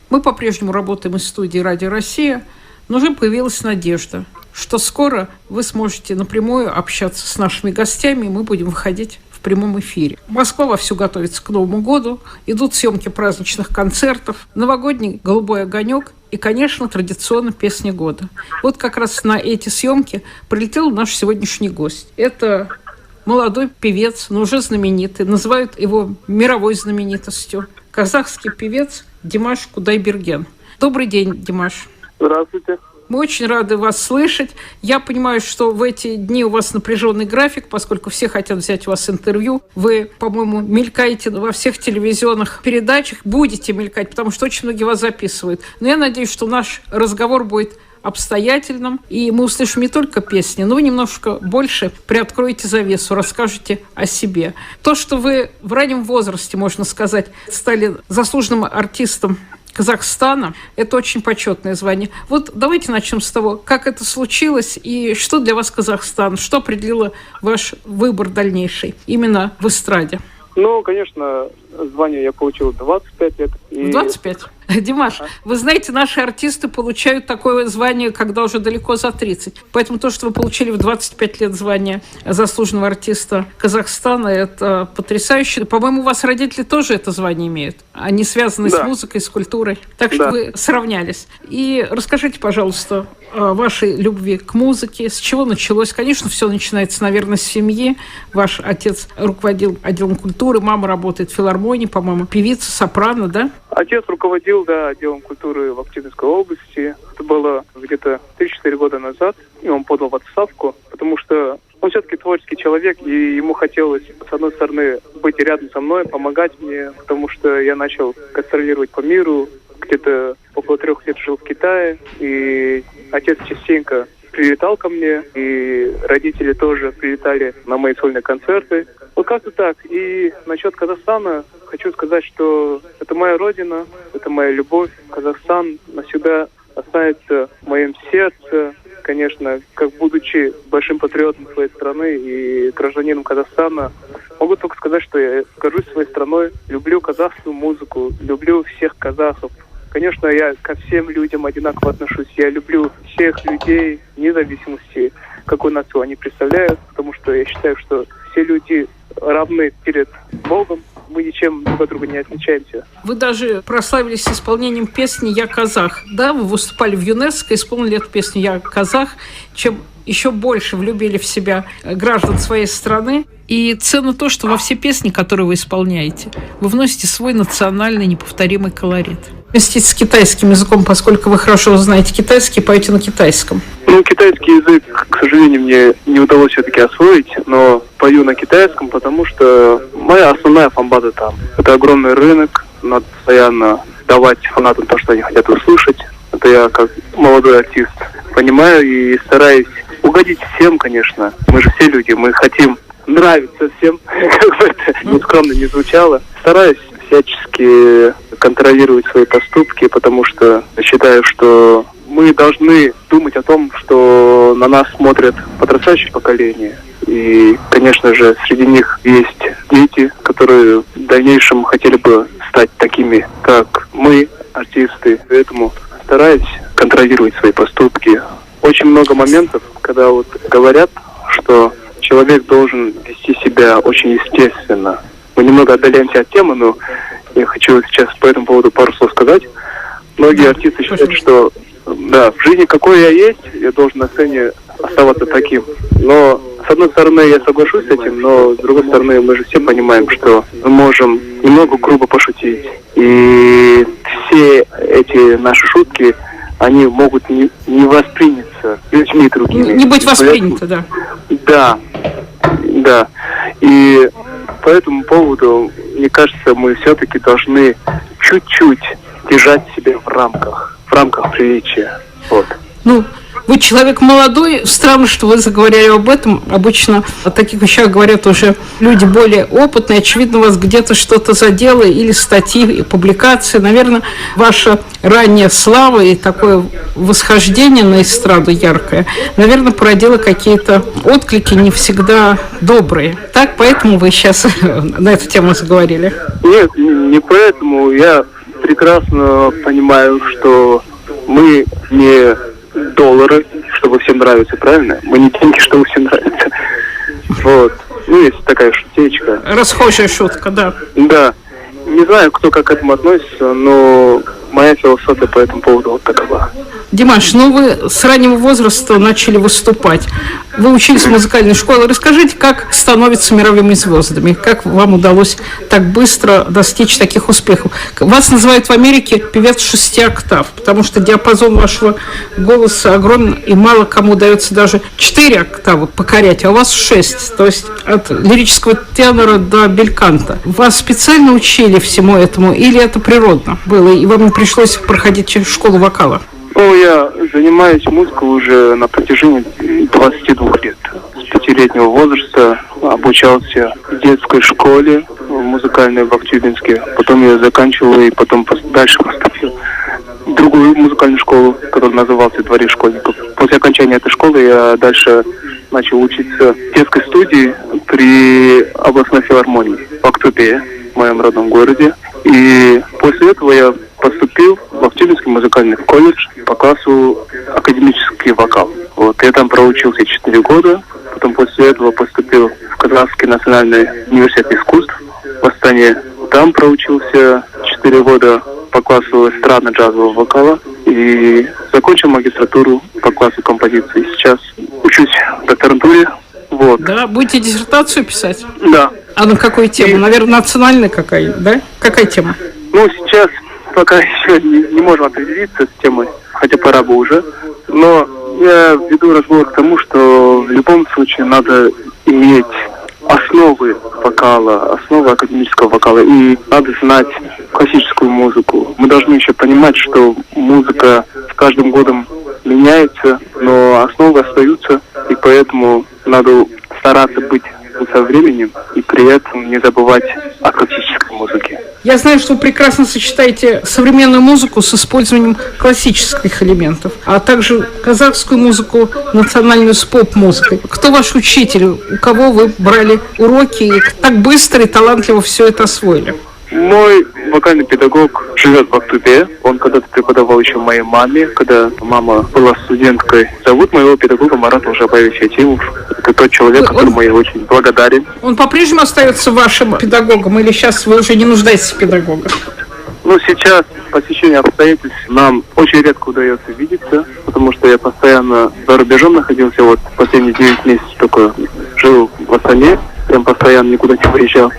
Мы по-прежнему работаем из студии «Радио Россия», но уже появилась надежда, что скоро вы сможете напрямую общаться с нашими гостями, и мы будем выходить в прямом эфире. Москва вовсю готовится к Новому году, идут съемки праздничных концертов, новогодний «Голубой огонек» и, конечно, традиционно песня года. Вот как раз на эти съемки прилетел наш сегодняшний гость. Это молодой певец, но уже знаменитый, называют его мировой знаменитостью. Казахский певец Димаш Кудайберген. Добрый день, Димаш. Здравствуйте. Мы очень рады вас слышать. Я понимаю, что в эти дни у вас напряженный график, поскольку все хотят взять у вас интервью. Вы, по-моему, мелькаете во всех телевизионных передачах, будете мелькать, потому что очень многие вас записывают. Но я надеюсь, что наш разговор будет обстоятельным, и мы услышим не только песни, но вы немножко больше приоткроете завесу, расскажете о себе. То, что вы в раннем возрасте, можно сказать, стали заслуженным артистом Казахстана, это очень почетное звание. Вот давайте начнем с того, как это случилось и что для вас Казахстан, что определило ваш выбор дальнейший именно в эстраде. Ну, конечно, звание я получил в 25 лет. В 25? Димаш, вы знаете, наши артисты получают такое звание, когда уже далеко за 30. Поэтому то, что вы получили в 25 лет звание заслуженного артиста Казахстана, это потрясающе. По-моему, у вас родители тоже это звание имеют. Они связаны с музыкой, с культурой. Так что вы сравнялись. И расскажите, пожалуйста, о вашей любви к музыке. С чего началось? Конечно, все начинается, наверное, с семьи. Ваш отец руководил отделом культуры, мама работает в филармонии, по-моему, певица, сопрано, да? Отец руководил, отделом культуры в Актюбинской области. Это было где-то 3-4 года назад, и он подал в отставку, потому что он все-таки творческий человек, и ему хотелось, с одной стороны, быть рядом со мной, помогать мне, потому что я начал гастролировать по миру, где-то около 3 лет жил в Китае, и отец частенько прилетал ко мне, и родители тоже прилетали на мои сольные концерты. Вот как-то так. И насчет Казахстана хочу сказать, что это моя родина, это моя любовь. Казахстан навсегда останется в моем сердце. Конечно, как будучи большим патриотом своей страны и гражданином Казахстана, могу только сказать, что я горжусь своей страной, люблю казахскую музыку, люблю всех казахов. Конечно, я ко всем людям одинаково отношусь. Я люблю всех людей, вне зависимости, какую нацию они представляют, потому что я считаю, что все люди равны перед Богом. Мы ничем друг от друга не отличаемся. Вы даже прославились исполнением песни «Я казах». Да, вы выступали в ЮНЕСКО, исполнили эту песню «Я казах», чем еще больше влюбили в себя граждан своей страны. И ценно то, что во все песни, которые вы исполняете, вы вносите свой национальный неповторимый колорит. Вместе с китайским языком, поскольку вы хорошо знаете китайский, поете на китайском. Ну, китайский язык, к сожалению, мне не удалось все-таки освоить, но пою на китайском, потому что моя основная фан-база там. Это огромный рынок, надо постоянно давать фанатам то, что они хотят услышать. Это я, как молодой артист, понимаю и стараюсь угодить всем, конечно. Мы же все люди, мы хотим нравиться всем, как бы это нескромно не звучало. Стараюсь всячески контролировать свои поступки, потому что считаю, что мы должны думать о том, что на нас смотрят подрастающее поколение. И, конечно же, среди них есть дети, которые в дальнейшем хотели бы стать такими, как мы, артисты. Поэтому стараюсь контролировать свои поступки. Очень много моментов, когда вот говорят, что человек должен вести себя очень естественно. Мы немного отдаляемся от темы, но я хочу сейчас по этому поводу пару слов сказать. Многие артисты считают, что в жизни какой я есть, я должен на сцене оставаться таким. Но с одной стороны я соглашусь с этим, но с другой стороны мы же все понимаем, что мы можем немного грубо пошутить. И все эти наши шутки, они могут не восприняться людьми другими. Не быть восприняты, да. Да. И по этому поводу, мне кажется, мы все-таки должны чуть-чуть держать себя в рамках приличия. Вот. Ну, Вы человек молодой. Странно, что вы заговорили об этом. Обычно о таких вещах говорят уже люди более опытные. Очевидно, вас где-то что-то задело, или статьи, и публикации. Наверное, ваша ранняя слава и такое восхождение на эстраду яркое, наверное, породило какие-то отклики не всегда добрые. Так, поэтому вы сейчас на эту тему заговорили? Нет, не поэтому. Я прекрасно понимаю, что мы не доллары, чтобы всем нравится, правильно? Мы не деньги, чтобы всем нравится. Вот. Ну, есть такая шутечка. Расхожая шутка, да. Да. Не знаю, кто как к этому относится, но моя философия по этому поводу вот такова. Димаш, вы с раннего возраста начали выступать. Вы учились в музыкальной школе. Расскажите, как становятся мировыми звездами? Как вам удалось так быстро достичь таких успехов? Вас называют в Америке певец 6 октав, потому что диапазон вашего голоса огромен, и мало кому удается даже 4 октавы покорять, а у вас 6, то есть от лирического тенора до бельканта. Вас специально учили всему этому, или это природно было, и вам не пришлось проходить через школу вокала? Ну, я занимаюсь музыкой уже на протяжении 22 лет. С 5-летнего возраста обучался в детской школе музыкальной в Актюбинске. Потом я заканчивал и потом дальше поступил в другую музыкальную школу, которая называлась «Дворец школьников». После окончания этой школы я дальше начал учиться в детской студии при областной филармонии в Актубе, в моем родном городе. И после этого я поступил в Актюбинский музыкальный колледж по классу академический вокал. Вот. Я там проучился 4 года. Потом после этого поступил в Казанский национальный университет искусств в Астане. Там проучился 4 года по классу эстрадно-джазового вокала. И закончил магистратуру по классу композиции. Сейчас учусь в докторантуре. Вот. Да, будете диссертацию писать? Да. А на какую тему? Наверное, национальная какая, да? Какая тема? Ну, сейчас пока еще не можем определиться с темой, хотя пора бы уже. Но я веду разговор к тому, что в любом случае надо иметь основы вокала, основы академического вокала, и надо знать классическую музыку. Мы должны еще понимать, что музыка с каждым годом меняется, но основы остаются, и поэтому надо стараться быть со временем и при этом не забывать о классической музыке. Я знаю, что вы прекрасно сочетаете современную музыку с использованием классических элементов, а также казахскую музыку, национальную с поп-музыкой. Кто ваш учитель? У кого вы брали уроки и так быстро и талантливо все это освоили? Мой вокальный педагог живет в Актубе. Он когда-то преподавал еще моей маме, когда мама была студенткой. Зовут моего педагога Марат Ужабаевич Ятимов. Это тот человек, которому я очень благодарен. Он по-прежнему остается вашим педагогом, или сейчас вы уже не нуждаетесь в педагогах? Ну, сейчас по течению обстоятельств нам очень редко удается видеться, потому что я постоянно за рубежом находился. Вот последние 9 месяцев только жил в Астане, прям постоянно никуда не выезжал.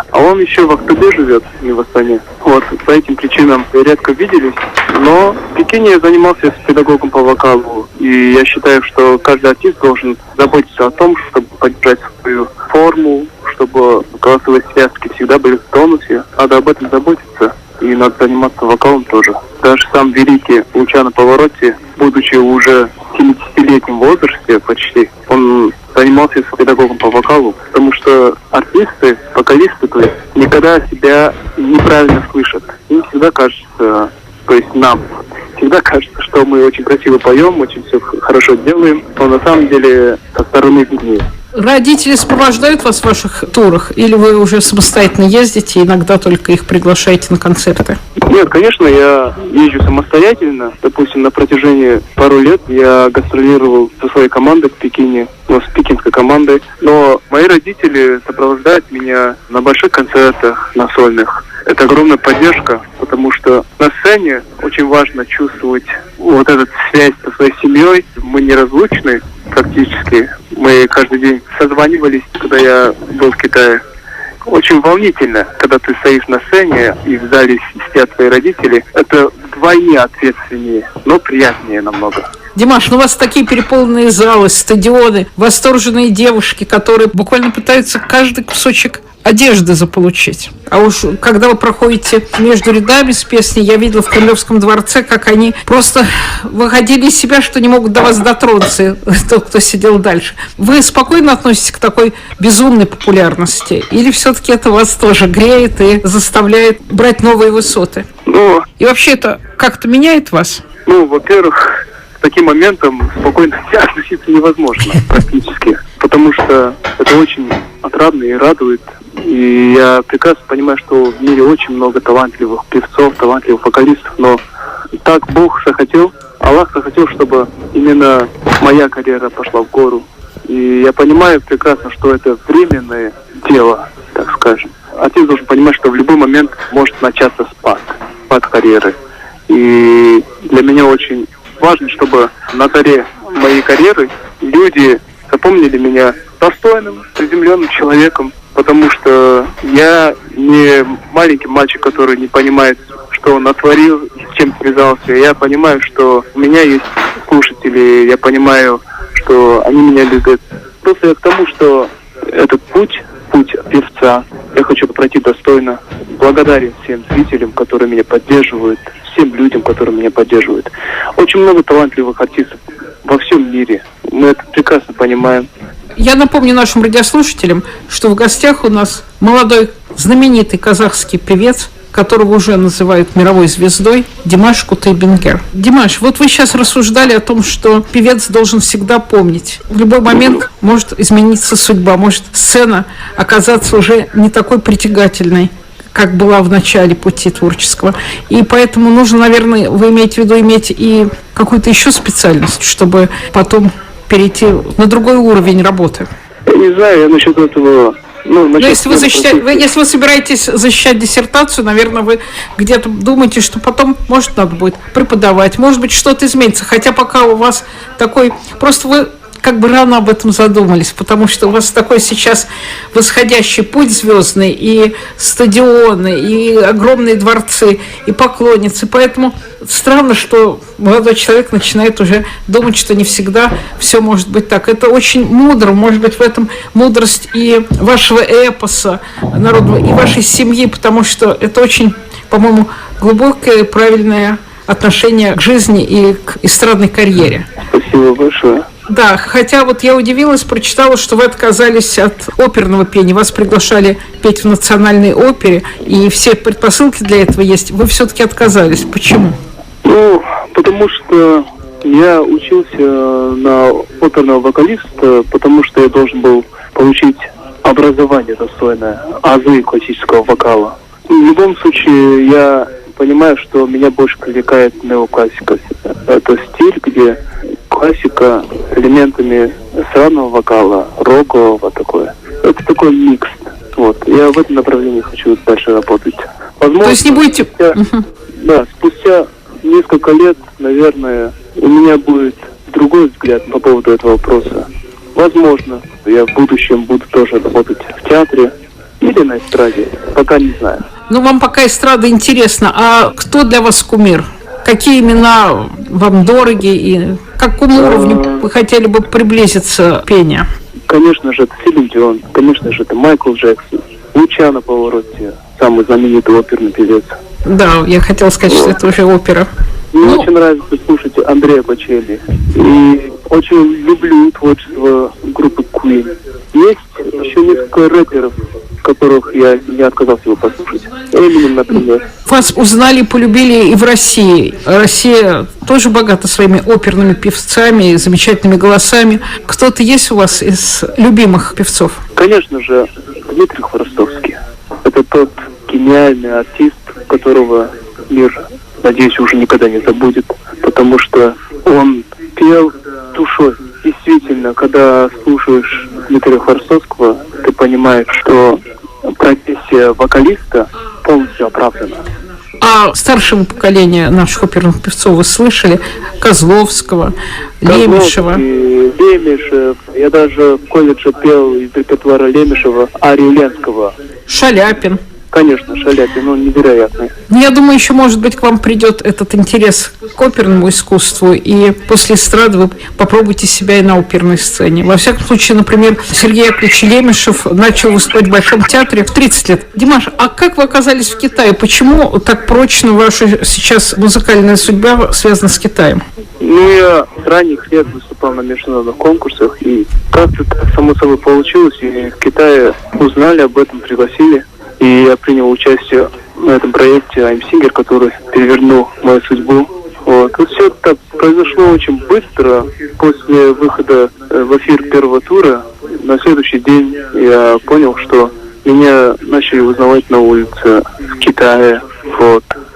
А он еще в Актубе живет, не в Астане. Вот, по этим причинам редко виделись. Но в Пекине я занимался с педагогом по вокалу. И я считаю, что каждый артист должен заботиться о том, чтобы поддержать свою форму, чтобы голосовые связки всегда были в тонусе. Надо об этом заботиться. И надо заниматься вокалом тоже. Даже сам великий Лучано Паваротти, будучи уже в 70-летнем возрасте почти, он занимался с педагогом по вокалу, потому что артисты, вокалисты, то есть, никогда себя неправильно слышат. Им всегда кажется, то есть нам, всегда кажется, что мы очень красиво поем, очень все хорошо делаем, но на самом деле со стороны виднее. Родители сопровождают вас в ваших турах, или вы уже самостоятельно ездите, иногда только их приглашаете на концерты? Нет, конечно, я езжу самостоятельно. Допустим, на протяжении пару лет я гастролировал со своей командой в Пекине, с пекинской командой. Но мои родители сопровождают меня на больших концертах, на сольных. Это огромная поддержка, потому что на сцене очень важно чувствовать вот эту связь со своей семьей. Мы неразлучны практически. Мы каждый день созванивались, когда я был в Китае. Очень волнительно, когда ты стоишь на сцене и в зале сидят твои родители. Это вдвойне ответственнее, но приятнее намного. Димаш, ну у вас такие переполненные залы, стадионы, восторженные девушки, которые буквально пытаются каждый кусочек одежды заполучить. А уж когда вы проходите между рядами с песней, я видела в Кремлевском дворце, как они просто выходили из себя, что не могут до вас дотронуться, тот, кто сидел дальше. Вы спокойно относитесь к такой безумной популярности? Или все-таки это вас тоже греет и заставляет брать новые высоты? И вообще это как-то меняет вас? Во-первых, к таким моментам спокойно относиться невозможно практически, потому что это очень отрадно и радует. И я прекрасно понимаю, что в мире очень много талантливых певцов, талантливых вокалистов, но так Бог захотел, Аллах захотел, чтобы именно моя карьера пошла в гору. И я понимаю прекрасно, что это временное дело, так скажем. Отец должен понимать, что в любой момент может начаться спад карьеры. И для меня очень важно, чтобы на заре моей карьеры люди запомнили меня достойным, приземленным человеком, потому что я не маленький мальчик, который не понимает, что он натворил, с чем связался. Я понимаю, что у меня есть слушатели, я понимаю, что они меня любят. Просто я к тому, что этот путь певца, я хочу пройти достойно. Благодарен всем зрителям, которые меня поддерживают, всем людям, которые меня поддерживают. Очень много талантливых артистов во всем мире. Мы это прекрасно понимаем. Я напомню нашим радиослушателям, что в гостях у нас молодой, знаменитый казахский певец, которого уже называют мировой звездой, Димаш Кутайбенгер. Димаш, вот вы сейчас рассуждали о том, что певец должен всегда помнить. В любой момент может измениться судьба, может сцена оказаться уже не такой притягательной, как была в начале пути творческого. И поэтому нужно, наверное, вы имеете в виду иметь и какую-то еще специальность, чтобы потом перейти на другой уровень работы. Я не знаю, я насчет этого... если вы собираетесь защищать диссертацию, наверное, вы где-то думаете, что потом, может, надо будет преподавать, может быть, что-то изменится. Хотя пока у вас такой... Просто вы как бы рано об этом задумались, потому что у вас такой сейчас восходящий путь звездный, и стадионы, и огромные дворцы, и поклонницы. Поэтому странно, что молодой человек начинает уже думать, что не всегда все может быть так. Это очень мудро, может быть, в этом мудрость и вашего эпоса народного, и вашей семьи, потому что это очень, по-моему, глубокое и правильное отношение к жизни и к эстрадной карьере. Спасибо большое. Да, хотя вот я удивилась, прочитала, что вы отказались от оперного пения. Вас приглашали петь в национальной опере, и все предпосылки для этого есть. Вы все-таки отказались. Почему? Потому что я учился на оперного вокалиста, потому что я должен был получить образование достойное, азы классического вокала. В любом случае, я понимаю, что меня больше привлекает неоклассика. Это стиль, где классика с элементами эстрадного вокала, рокового такое. Это такой микс. Я в этом направлении хочу дальше работать. Возможно, то есть не будете... спустя несколько лет, наверное, у меня будет другой взгляд по поводу этого вопроса. Возможно, я в будущем буду тоже работать в театре или на эстраде, пока не знаю. Вам пока эстрада интересна, а кто для вас кумир? Какие имена вам дороги и к какому уровню вы хотели бы приблизиться к пению? Конечно же, это Селин Дион, конечно же, это Майкл Джексон, Лучано Паваротти, самый знаменитый оперный певец. Да, я хотела сказать, что это уже опера. Мне очень нравится слушать Андреа Бочелли. И очень люблю творчество группы Queen. Есть еще несколько рэперов, которых я не отказался его послушать. Эминем, например. Вас узнали и полюбили и в России. Россия тоже богата своими оперными певцами, замечательными голосами. Кто-то есть у вас из любимых певцов? Конечно же, Дмитрий Хворостовский. Это тот гениальный артист, которого мир, надеюсь, уже никогда не забудет, потому что он пел душой. Действительно, когда слушаешь Дмитрия Хворостовского, ты понимаешь, что профессия вокалиста полностью оправдана. А старшему поколению наших оперных певцов вы слышали? Козловского, Лемешева. Лемешев. Я даже в колледже пел из репертуара Лемешева арию Ленского. Шаляпин. конечно, Шаляпин, невероятный. Я думаю, еще, может быть, к вам придет этот интерес к оперному искусству, и после эстрады вы попробуйте себя и на оперной сцене. Во всяком случае, например, Сергей Яковлевич Лемешев начал выступать в Большом театре в 30 лет. Димаш, а как вы оказались в Китае? Почему так прочно ваша сейчас музыкальная судьба связана с Китаем? Я с ранних лет выступал на международных конкурсах, и как-то так само собой получилось, и в Китае узнали об этом, пригласили, и я принял участие на этом проекте I'm Singer, который перевернул мою судьбу. И все это произошло очень быстро. После выхода в эфир первого тура, на следующий день я понял, что меня начали узнавать на улице в Китае.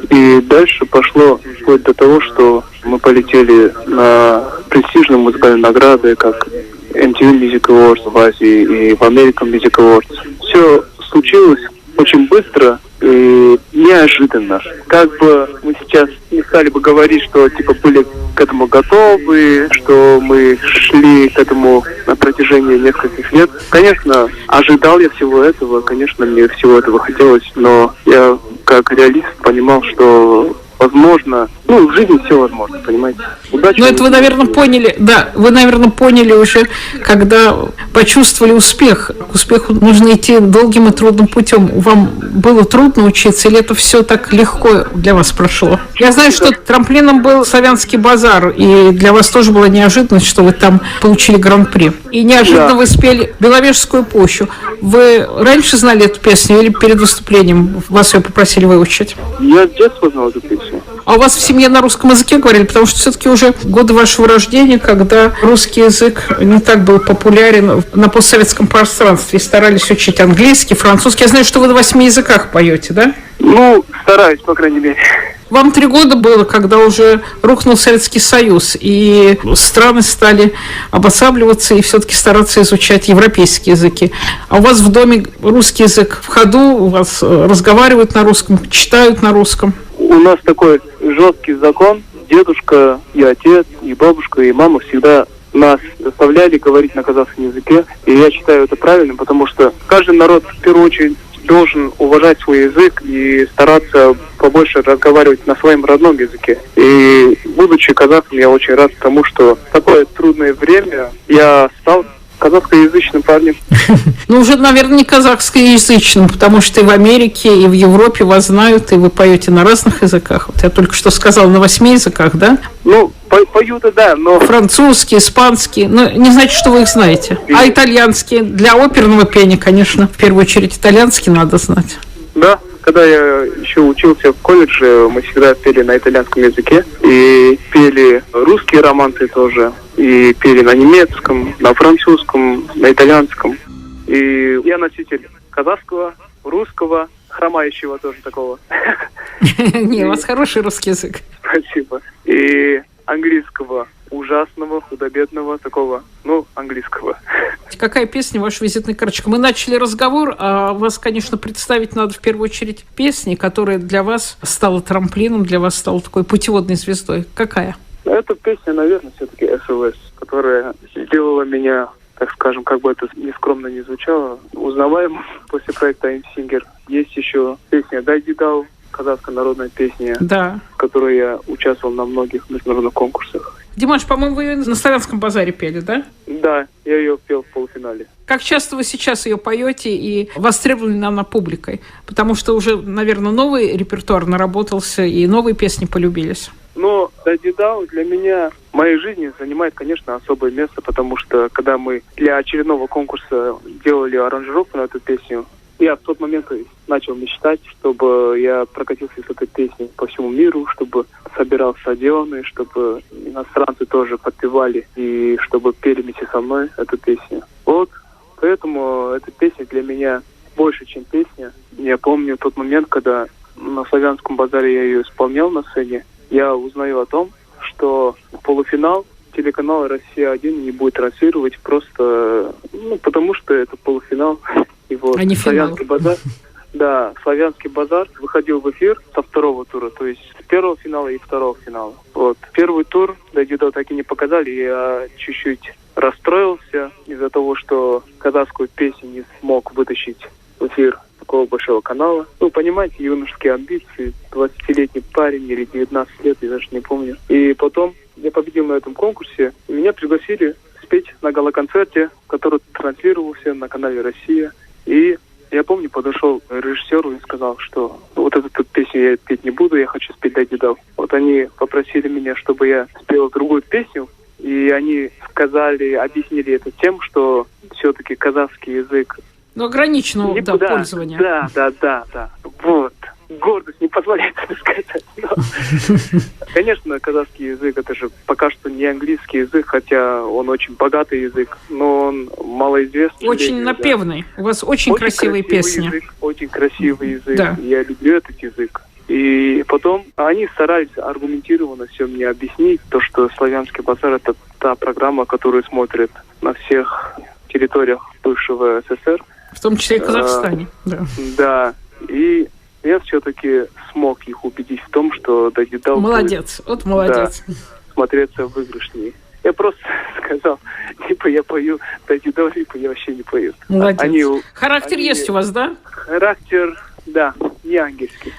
И дальше пошло вплоть до того, что мы полетели на престижные музыкальные награды, как MTV Music Awards в Азии и в American Music Awards. Все случилось очень быстро и неожиданно. Как бы мы сейчас не стали бы говорить, что были к этому готовы, что мы шли к этому на протяжении нескольких лет. Конечно, ожидал я всего этого, конечно, мне всего этого хотелось, но я как реалист понимал, что возможно, в жизни все возможно, понимаете? Удачи. Это вы, наверное, поняли, вы, наверное, поняли уже, когда почувствовали успех. К успеху нужно идти долгим и трудным путем. Вам было трудно учиться, или это все так легко для вас прошло? Я знаю, что трамплином был Славянский базар, и для вас тоже была неожиданность, что вы там получили гран-при. И неожиданно вы спели «Беловежскую пущу». Вы раньше знали эту песню или перед выступлением вас ее попросили выучить? Я с детства знал эту песню. А у вас в семье на русском языке говорили? Потому что все-таки уже годы вашего рождения, когда русский язык не так был популярен на постсоветском пространстве, и старались учить английский, французский. Я знаю, что вы на 8 языках поете, да? Стараюсь, по крайней мере. Вам 3 года было, когда уже рухнул Советский Союз, и страны стали обосабливаться и все-таки стараться изучать европейские языки. А у вас в доме русский язык в ходу, у вас разговаривают на русском, читают на русском? У нас такой жесткий закон. Дедушка, и отец, и бабушка, и мама всегда нас заставляли говорить на казахском языке. И я считаю это правильным, потому что каждый народ в первую очередь должен уважать свой язык и стараться побольше разговаривать на своем родном языке. И будучи казахом, я очень рад тому, что в такое трудное время я стал казахскоязычным парнем. Уже, наверное, не казахскоязычным, потому что и в Америке, и в Европе вас знают, и вы поете на разных языках. Я только что сказала, на 8 языках, да? Пою-то да, но... Французский, испанский, не значит, что вы их знаете. А итальянский? Для оперного пения, конечно, в первую очередь итальянский надо знать. Да, когда я еще учился в колледже, мы всегда пели на итальянском языке, и пели русские романсы тоже, и пели на немецком, на французском, на итальянском. И я носитель казахского, русского, хромающего тоже такого. Не, у вас хороший русский язык. Спасибо. И английского ужасного, худо-бедного, такого, английского. Какая песня ваша визитная карточка? Мы начали разговор, а вас, конечно, представить надо в первую очередь песни, которая для вас стала трамплином, для вас стала такой путеводной звездой. Какая? Эта песня, наверное, все-таки SOS, которая сделала меня, так скажем, как бы это нескромно не звучало, узнаваемым после проекта I'm Singer. Есть еще песня «Дай Дидау», казахская народная песня, в которой я участвовал на многих международных конкурсах. Димаш, по-моему, вы ее на Славянском базаре пели, да? Да, я ее пел в полуфинале. Как часто вы сейчас ее поете и востребованы она публикой? Потому что уже, наверное, новый репертуар наработался и новые песни полюбились. Но «Дайдидау» для меня в моей жизни занимает, конечно, особое место, потому что когда мы для очередного конкурса делали аранжировку на эту песню, я в тот момент начал мечтать, чтобы я прокатился с этой песней по всему миру, чтобы собирал стадионы, чтобы иностранцы тоже подпевали и чтобы пели вместе со мной эту песню. Поэтому эта песня для меня больше, чем песня. Я помню тот момент, когда на Славянском базаре я ее исполнял на сцене, я узнаю о том, что полуфинал телеканал «Россия-1» не будет транслировать просто, потому что это полуфинал. И а не Славянский базар. Да, Славянский базар выходил в эфир со 2-го тура, то есть с 1-го финала и 2-го финала. Первый тур «Дайдидау» так и не показали, я чуть-чуть расстроился из-за того, что казахскую песню не смог вытащить в эфир такого большого канала. Ну, понимаете, юношеские амбиции, 20-летний парень или 19 лет, я даже не помню. И потом я победил на этом конкурсе, и меня пригласили спеть на гала-концерте, который транслировался на канале «Россия». И я помню, подошел к режиссеру и сказал, что вот эту песню я петь не буду, я хочу спеть «Дай Дедал». Вот они попросили меня, чтобы я спел другую песню, и они сказали, объяснили это тем, что все-таки казахский язык... Но ограниченного пользования. Да. Вот. Гордость не позволяет это сказать. Но, конечно, казахский язык это же пока что не английский язык, хотя он очень богатый язык, но он малоизвестный. Очень напевный. Да. У вас очень красивые песни. Язык, очень красивый язык. Да. Я люблю этот язык. И потом они старались аргументированно все мне объяснить, то, что «Славянский базар» — это та программа, которую смотрят на всех территориях бывшего СССР. В том числе и в Казахстане. Да. И я все-таки смог их убедить в том, что «Дай Дедал» молодец, вот молодец. Да, смотреться выигрышнее. Я просто сказал, либо я пою «Дай Дедал», либо я вообще не пою. Молодец. Характер есть у вас, да? Характер, да, не ангельский.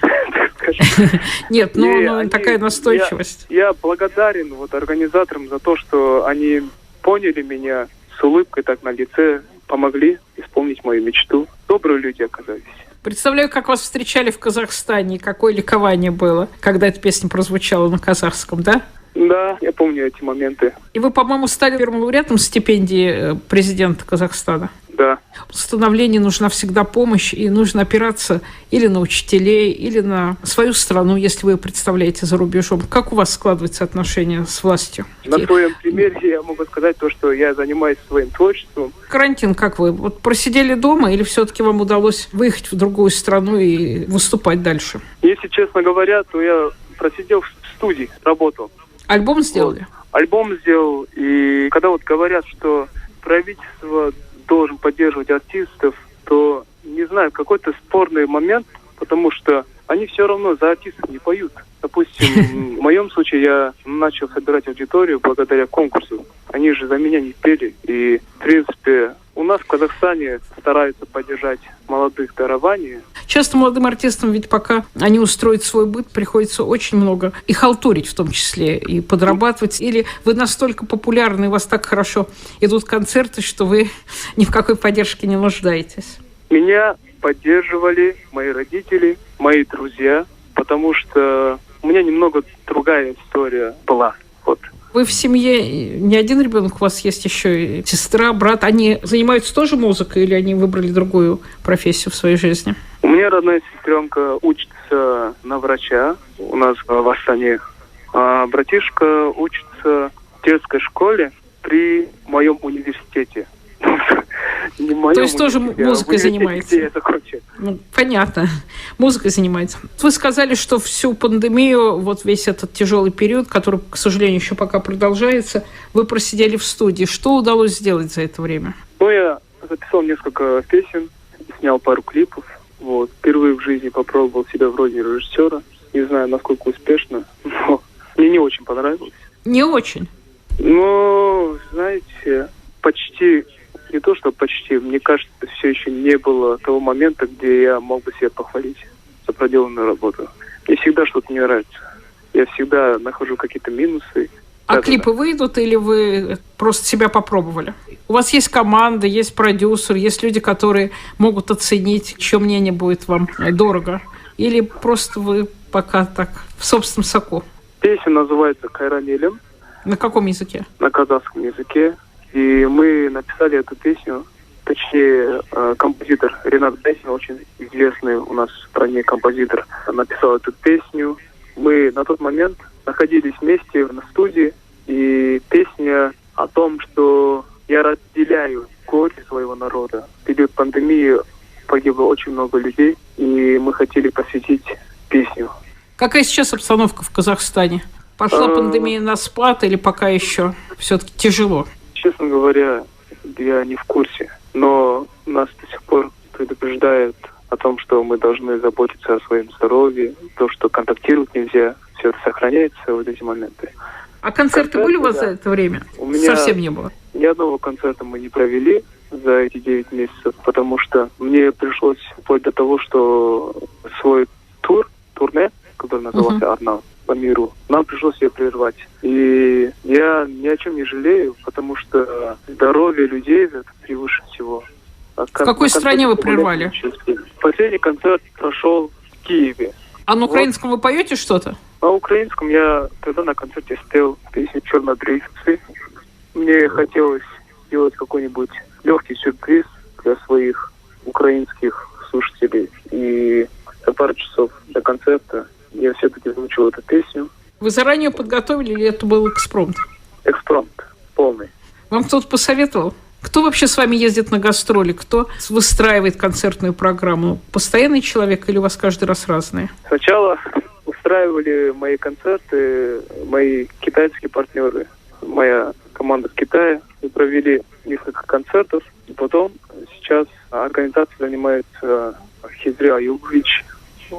Нет, но такая настойчивость. Я благодарен организаторам за то, что они поняли меня с улыбкой так на лице, помогли исполнить мою мечту. Добрые люди оказались. Представляю, как вас встречали в Казахстане, какое ликование было, когда эта песня прозвучала на казахском, да? Да, я помню эти моменты. И вы, по-моему, стали первым лауреатом стипендии президента Казахстана. Да. В становлении нужна всегда помощь, и нужно опираться или на учителей, или на свою страну, если вы представляете за рубежом. Как у вас складываются отношения с властью? На своем примере я могу сказать то, что я занимаюсь своим творчеством. Карантин, как вы? Вот просидели дома или все-таки вам удалось выехать в другую страну и выступать дальше? Если честно говоря, то я просидел в студии, работал. Альбом сделали? Альбом сделал. И когда говорят, что правительство должен поддерживать артистов, то, не знаю, какой-то спорный момент, потому что они все равно за артистов не поют. Допустим, в моем случае я начал собирать аудиторию благодаря конкурсу. Они же за меня не пели. И, в принципе, у нас в Казахстане стараются поддержать молодых дарований. Часто молодым артистам ведь пока они устроят свой быт, приходится очень много и халтурить в том числе, и подрабатывать. Или вы настолько популярны, у вас так хорошо идут концерты, что вы ни в какой поддержке не нуждаетесь. Меня поддерживали мои родители, мои друзья, потому что у меня немного другая история была. Вот. Вы в семье не один ребенок, у вас есть еще и сестра, брат. Они занимаются тоже музыкой или они выбрали другую профессию в своей жизни? У меня родная сестренка учится на врача у нас в Астане. А братишка учится в детской школе при моем университете. То есть тоже музыкой занимается? Где я закончил. Понятно. Музыкой занимается. Вы сказали, что всю пандемию, вот весь этот тяжелый период, который, к сожалению, еще пока продолжается, вы просидели в студии. Что удалось сделать за это время? Я записал несколько песен, снял пару клипов. Впервые в жизни попробовал себя в роли режиссера. Не знаю, насколько успешно, но мне не очень понравилось. Не очень? Знаете, почти... Не то, что почти. Мне кажется, все еще не было того момента, где я мог бы себя похвалить за проделанную работу. Мне всегда что-то не нравится. Я всегда нахожу какие-то минусы. А клипы выйдут или вы просто себя попробовали? У вас есть команда, есть продюсер, есть люди, которые могут оценить, чье мнение будет вам дорого? Или просто вы пока так в собственном соку? Песня называется «Кайранелем». На каком языке? На казахском языке. И мы написали эту песню, точнее, композитор Ренат Бесин, очень известный у нас в стране композитор, написал эту песню. Мы на тот момент находились вместе на студии, и песня о том, что я разделяю горе своего народа. В период пандемии погибло очень много людей, и мы хотели посвятить песню. Какая сейчас обстановка в Казахстане? Пошла пандемия на спад или пока еще все-таки тяжело? Честно говоря, я не в курсе, но нас до сих пор предупреждают о том, что мы должны заботиться о своем здоровье, то, что контактировать нельзя, все это сохраняется в эти моменты. А концерты были у вас за это время? У меня совсем не было? Ни одного концерта мы не провели, за эти 9 месяцев, потому что мне пришлось вплоть до того, что свой турне, который назывался «Арнау», по миру, нам пришлось ее прервать. И я ни о чем не жалею, потому что здоровье людей это превыше всего. В какой стране вы прервали? Последний концерт прошел в Киеве. А на украинском вы поете что-то? На украинском я тогда на концерте спел песню «Чернобрейцы». Мне хотелось сделать какой-нибудь легкий сюрприз для своих украинских слушателей. И за пару часов до концерта я все-таки выучил эту песню. Вы заранее подготовили или это был экспромт? Экспромт полный. Вам кто-то посоветовал? Кто вообще с вами ездит на гастроли? Кто выстраивает концертную программу? Постоянный человек или у вас каждый раз разные? Сначала устраивали мои концерты мои китайские партнеры. Моя команда в Китае. Мы провели несколько концертов. И потом сейчас организацией занимается Хизри Аюбович.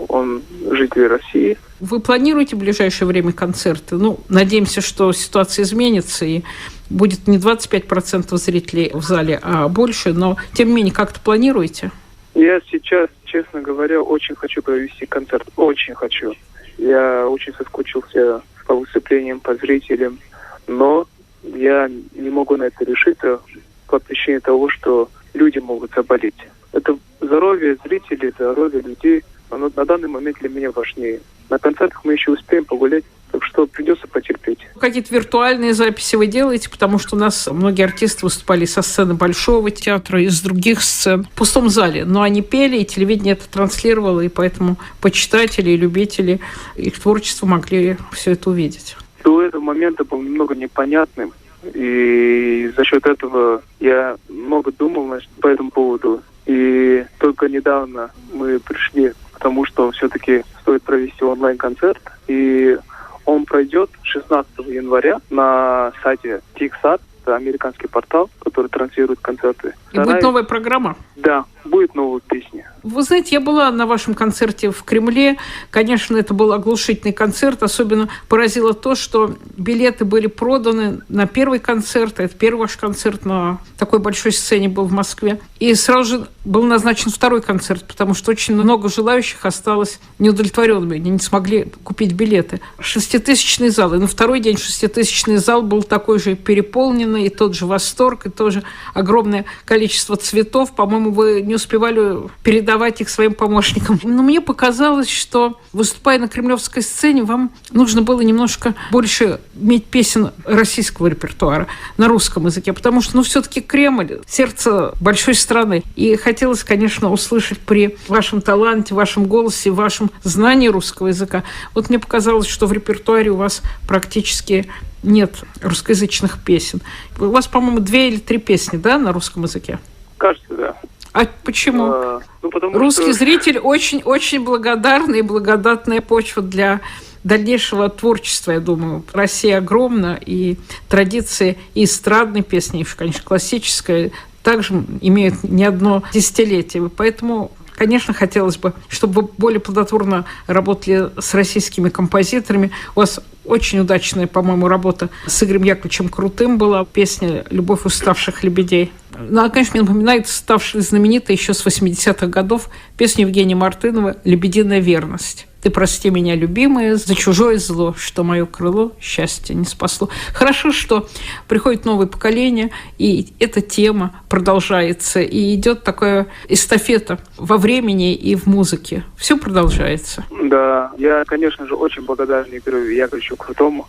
Он житель России. Вы планируете в ближайшее время концерты? Надеемся, что ситуация изменится и будет не 25% зрителей в зале, а больше. Но, тем не менее, как-то планируете? Я сейчас, честно говоря, очень хочу провести концерт. Очень хочу. Я очень соскучился по выступлениям, по зрителям. Но я не могу на это решиться по причине того, что люди могут заболеть. Это здоровье зрителей, здоровье людей. Оно на данный момент для меня важнее. На концертах мы еще успеем погулять, так что придется потерпеть. Какие-то виртуальные записи вы делаете? Потому что у нас многие артисты выступали со сцены Большого театра, из других сцен в пустом зале. Но они пели, и телевидение это транслировало, и поэтому почитатели и любители их творчества могли все это увидеть. До этого момента был немного непонятным. И за счет этого я много думал по этому поводу. И только недавно мы пришли к тому, что все-таки стоит провести онлайн-концерт. И он пройдет 16 января на сайте TixArt, это американский портал, который транслирует концерты. И будет новая программа? Да, будет новая песня. Вы знаете, я была на вашем концерте в Кремле. Конечно, это был оглушительный концерт. Особенно поразило то, что билеты были проданы на первый концерт. Это первый ваш концерт на такой большой сцене был в Москве. И сразу же был назначен второй концерт, потому что очень много желающих осталось неудовлетворенными. Они не смогли купить билеты. 6-тысячный зал. И на второй день 6-тысячный зал был такой же переполненный, и тот же восторг, и тоже огромное количество цветов. По-моему, вы не успевали передавать их своим помощникам. Но мне показалось, что, выступая на кремлевской сцене, вам нужно было немножко больше иметь песен российского репертуара на русском языке, потому что, все-таки Кремль — сердце большой страны. И хотелось, конечно, услышать при вашем таланте, вашем голосе, вашем знании русского языка. Вот мне показалось, что в репертуаре у вас практически нет русскоязычных песен. У вас, по-моему, 2 или 3 песни, да, на русском языке? Кажется, да. А почему? Потому русский что зритель очень-очень благодарный и благодатная почва для дальнейшего творчества, я думаю. Россия огромна, и традиции и эстрадной песни, и, конечно, классическая, также имеют не одно десятилетие. Поэтому, конечно, хотелось бы, чтобы вы более плодотворно работали с российскими композиторами. У вас очень удачная, по-моему, работа с Игорем Яковлевичем Крутым была, песня «Любовь уставших лебедей». Она, конечно, мне напоминает ставшая знаменитой еще с 80-х годов песню Евгения Мартынова «Лебединая верность». «Ты прости меня, любимая, за чужое зло, что мое крыло счастье не спасло». Хорошо, что приходит новое поколение, и эта тема продолжается, и идет такая эстафета во времени и в музыке. Все продолжается. Да, я, конечно же, очень благодарен Игорю Яковлевичу Крутому.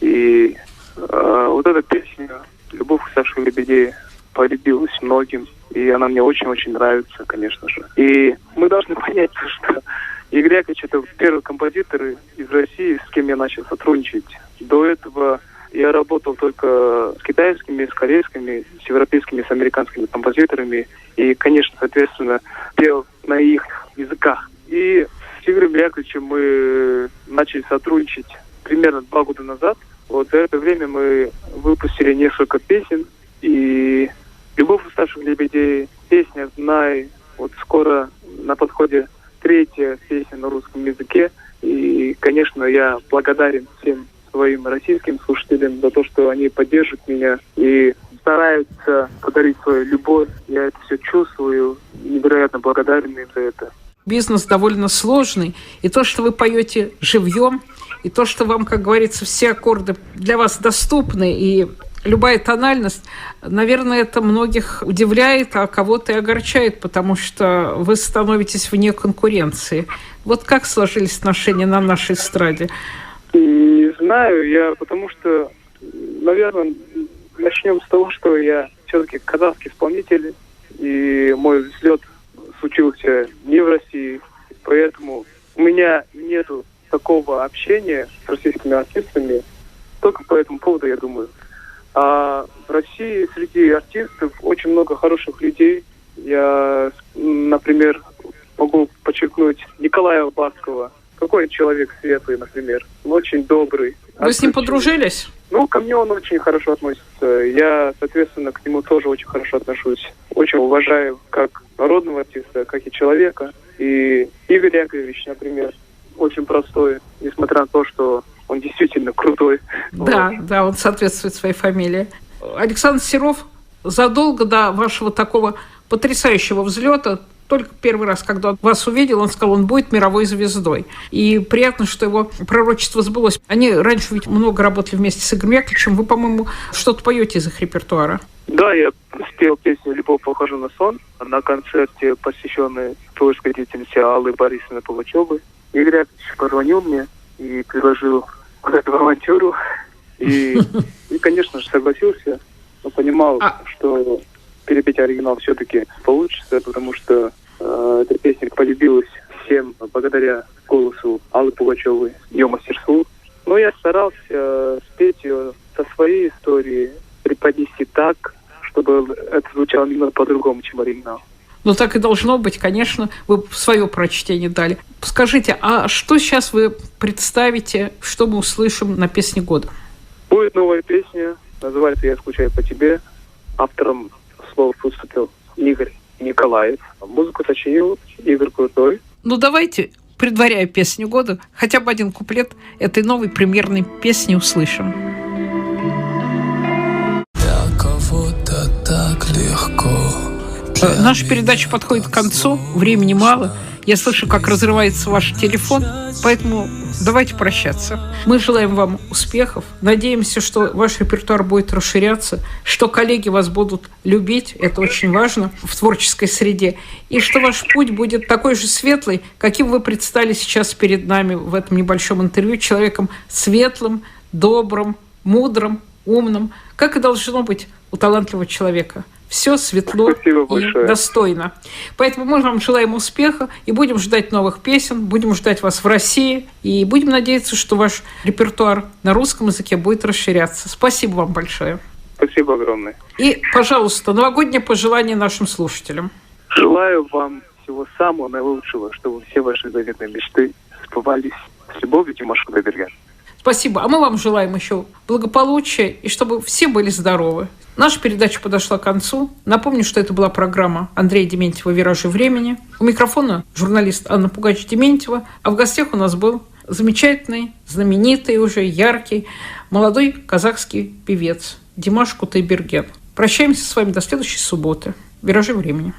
И вот эта песня «Любовь уставших лебедей» полюбилась многим, и она мне очень-очень нравится, конечно же. И мы должны понять, что Игорь Яковлевич — это первый композитор из России, с кем я начал сотрудничать. До этого я работал только с китайскими, с корейскими, с европейскими, с американскими композиторами. И, конечно, соответственно, пел на их языках. И с Игорем Яковлевичем мы начали сотрудничать примерно 2 года назад. Вот за это время мы выпустили несколько песен. И «Любовь уставших лебедей», песня «Знай», вот скоро на подходе 3-я песня на русском языке. И, конечно, я благодарен всем своим российским слушателям за то, что они поддерживают меня и стараются подарить свою любовь. Я это все чувствую. Невероятно благодарен им за это. Бизнес довольно сложный. И то, что вы поете живьем, и то, что вам, как говорится, все аккорды для вас доступны, и любая тональность, наверное, это многих удивляет, а кого-то и огорчает, потому что вы становитесь вне конкуренции. Вот как сложились отношения на нашей эстраде? Не знаю, потому что, наверное, начнем с того, что я все-таки казахский исполнитель, и мой взлет случился не в России, поэтому у меня нету такого общения с российскими артистами, только по этому поводу, я думаю. А в России среди артистов очень много хороших людей. Я, например, могу подчеркнуть Николая Баскова. Какой человек светлый, например. Он очень добрый. Вы с ним подружились? Ко мне он очень хорошо относится. Я, соответственно, к нему тоже очень хорошо отношусь. Очень уважаю как народного артиста, как и человека. И Игорь Яковлевич, например, очень простой, несмотря на то, что он действительно крутой. Да, он соответствует своей фамилии. Александр Серов задолго до вашего такого потрясающего взлета, только первый раз, когда вас увидел, он сказал, он будет мировой звездой. И приятно, что его пророчество сбылось. Они раньше ведь много работали вместе с Игорем Яковлевичем. Вы, по-моему, что-то поете из их репертуара. Да, я спел песню «Любовь похожа на сон» на концерте, посвященной творческой деятельности Аллы Борисовны Пугачевой. Игорь Яковлевич позвонил мне и предложил эту авантюру. И, конечно же, согласился, но понимал, что перепеть оригинал все-таки получится, потому что эта песня полюбилась всем благодаря голосу Аллы Пугачевой, ее мастерству. Но я старался спеть ее со своей историей, преподнести так, чтобы это звучало немного по-другому, чем оригинал. Ну, так и должно быть, конечно. Вы свое прочтение дали. Скажите, а что сейчас вы представите, что мы услышим на «Песне года»? Будет новая песня, называется «Я скучаю по тебе». Автором слов выступил Игорь Николаев. Музыку сочинил Игорь Крутой. Ну, давайте, предваряя «Песню года», хотя бы один куплет этой новой премьерной песни услышим. Я кого-то так легко. Наша передача подходит к концу, времени мало. Я слышу, как разрывается ваш телефон, поэтому давайте прощаться. Мы желаем вам успехов, надеемся, что ваш репертуар будет расширяться, что коллеги вас будут любить, это очень важно в творческой среде, и что ваш путь будет такой же светлый, каким вы предстали сейчас перед нами в этом небольшом интервью, человеком светлым, добрым, мудрым, умным, как и должно быть у талантливого человека. Все светло и достойно. Поэтому мы вам желаем успеха и будем ждать новых песен, будем ждать вас в России и будем надеяться, что ваш репертуар на русском языке будет расширяться. Спасибо вам большое. Спасибо огромное. И, пожалуйста, новогоднее пожелание нашим слушателям. Желаю вам всего самого наилучшего, чтобы все ваши заветные мечты сбывались. С любовью, Димаш Кудайберген. Спасибо. А мы вам желаем еще благополучия и чтобы все были здоровы. Наша передача подошла к концу. Напомню, что это была программа Андрея Дементьева «Виражи времени». У микрофона журналист Анна Пугач-Дементьева. А в гостях у нас был замечательный, знаменитый уже, яркий, молодой казахский певец Димаш Кудайберген. Прощаемся с вами до следующей субботы. «Виражи времени».